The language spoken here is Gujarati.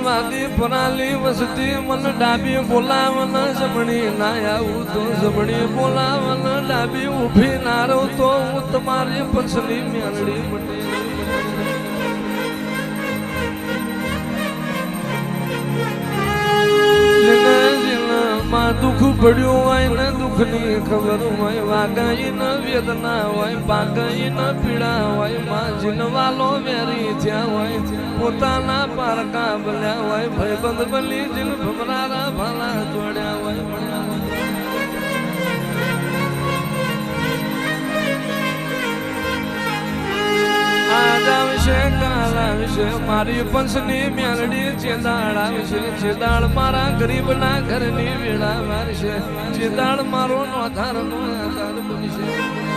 વાદી પરાલી વસતી મન ડાબી બોલાવન જમણી ના આવું તો જમણી બોલાવન ડાબી ઊભી ના રહું તો હું તમારી પછલી મેળડી મટી દુઃખ પડ્યું હોય ને દુઃખ ની ખબર હોય વાગાઈ ન વેદના હોય પાગાઈ ન પીડા હોય માં જીનવાલો વેરી થયા હોય પોતાના પારકા બન્યા હોય ભાઈબંધ બની જીન ભમરારા ભાલા જોડ્યા હોય આજ આવશે કાલ આવશે મારી પંચની મેલડી ચેદાળ આવશે ચેદાળ મારા ગરીબના ઘરની વેળા મારશે ચેદાળ મારો નોધાર નો આધાર બનશે